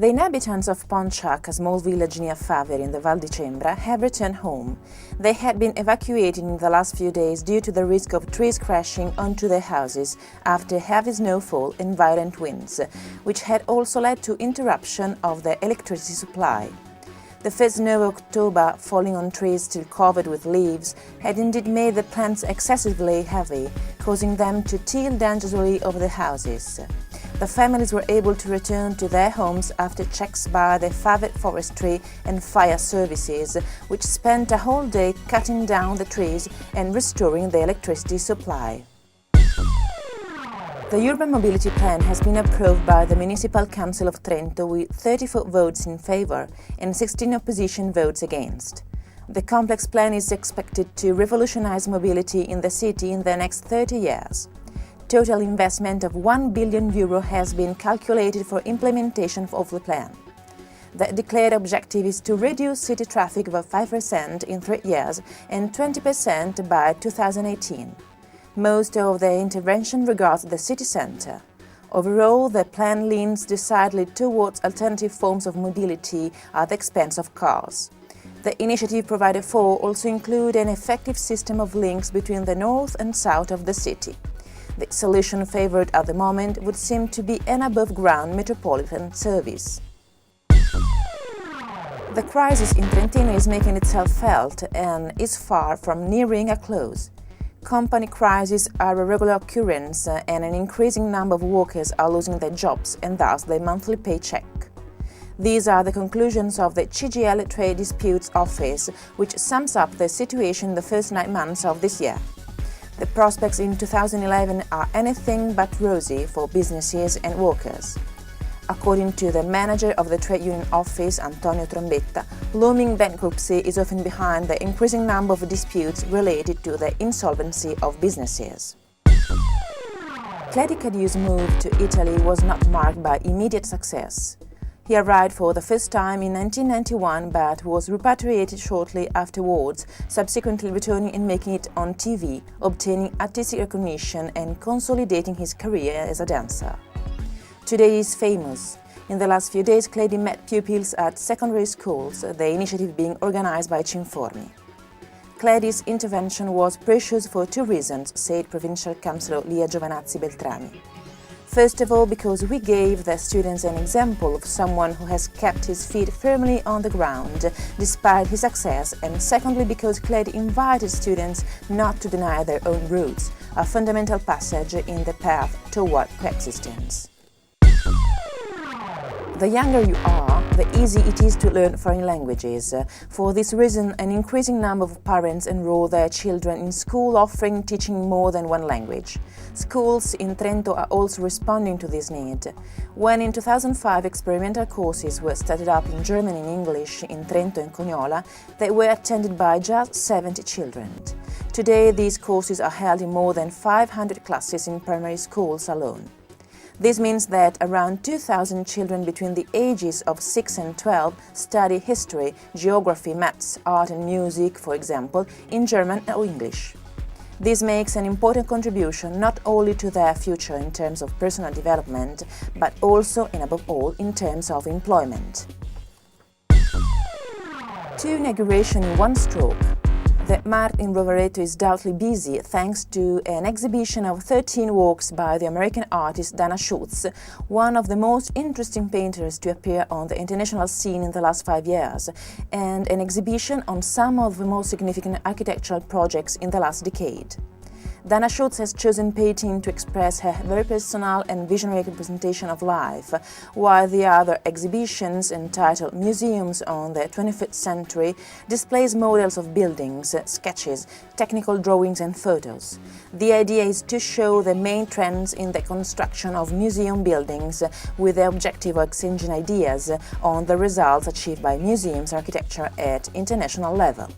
The inhabitants of Ponciac, a small village near Faveri in the Val di Cembra, have returned home. They had been evacuated in the last few days due to the risk of trees crashing onto their houses after heavy snowfall and violent winds, which had also led to interruption of their electricity supply. The first snow of October, falling on trees still covered with leaves, had indeed made the plants excessively heavy, causing them to tear dangerously over the houses. The families were able to return to their homes after checks by the Favre Forestry and Fire Services, which spent a whole day cutting down the trees and restoring the electricity supply. The urban mobility plan has been approved by the Municipal Council of Trento with 34 votes in favour and 16 opposition votes against. The complex plan is expected to revolutionise mobility in the city in the next 30 years. Total investment of €1 billion has been calculated for implementation of the plan. The declared objective is to reduce city traffic by 5% in 3 years and 20% by 2018. Most of the intervention regards the city centre. Overall, the plan leans decidedly towards alternative forms of mobility at the expense of cars. The initiative provided for also include an effective system of links between the north and south of the city. The solution favoured at the moment would seem to be an above-ground metropolitan service. The crisis in Trentino is making itself felt and is far from nearing a close. Company crises are a regular occurrence and an increasing number of workers are losing their jobs and thus their monthly paycheck. These are the conclusions of the CGIL Trade Disputes Office, which sums up the situation in the first 9 months of this year. The prospects in 2011 are anything but rosy for businesses and workers. According to the manager of the Trade Union Office, Antonio Trombetta, looming bankruptcy is often behind the increasing number of disputes related to the insolvency of businesses. Claudio Cadieu's move to Italy was not marked by immediate success. He arrived for the first time in 1991 but was repatriated shortly afterwards, subsequently returning and making it on TV, obtaining artistic recognition and consolidating his career as a dancer. Today he is famous. In the last few days, Claudio met pupils at secondary schools, the initiative being organized by Cinformi. Claudio's intervention was precious for 2 reasons, said Provincial Councillor Lia Giovanazzi Beltrami. First of all, because we gave the students an example of someone who has kept his feet firmly on the ground despite his success, and secondly because Claudio invited students not to deny their own roots, a fundamental passage in the path toward coexistence. The younger you are, the easier it is to learn foreign languages. For this reason, an increasing number of parents enroll their children in school offering teaching more than one language. Schools in Trento are also responding to this need. When in 2005 experimental courses were started up in German and English in Trento and Cognola, they were attended by just 70 children. Today, these courses are held in more than 500 classes in primary schools alone. This means that around 2,000 children between the ages of 6 and 12 study history, geography, maths, art and music, for example, in German or English. This makes an important contribution not only to their future in terms of personal development, but also and above all in terms of employment. 2 inaugurations in one stroke. The Mart in Rovereto is doubly busy thanks to an exhibition of 13 works by the American artist Dana Schutz, one of the most interesting painters to appear on the international scene in the last 5 years, and an exhibition on some of the most significant architectural projects in the last decade. Dana Schutz has chosen painting to express her very personal and visionary representation of life, while the other exhibitions, entitled Museums on the 21st Century, displays models of buildings, sketches, technical drawings and photos. The idea is to show the main trends in the construction of museum buildings with the objective of exchanging ideas on the results achieved by museums architecture at international level.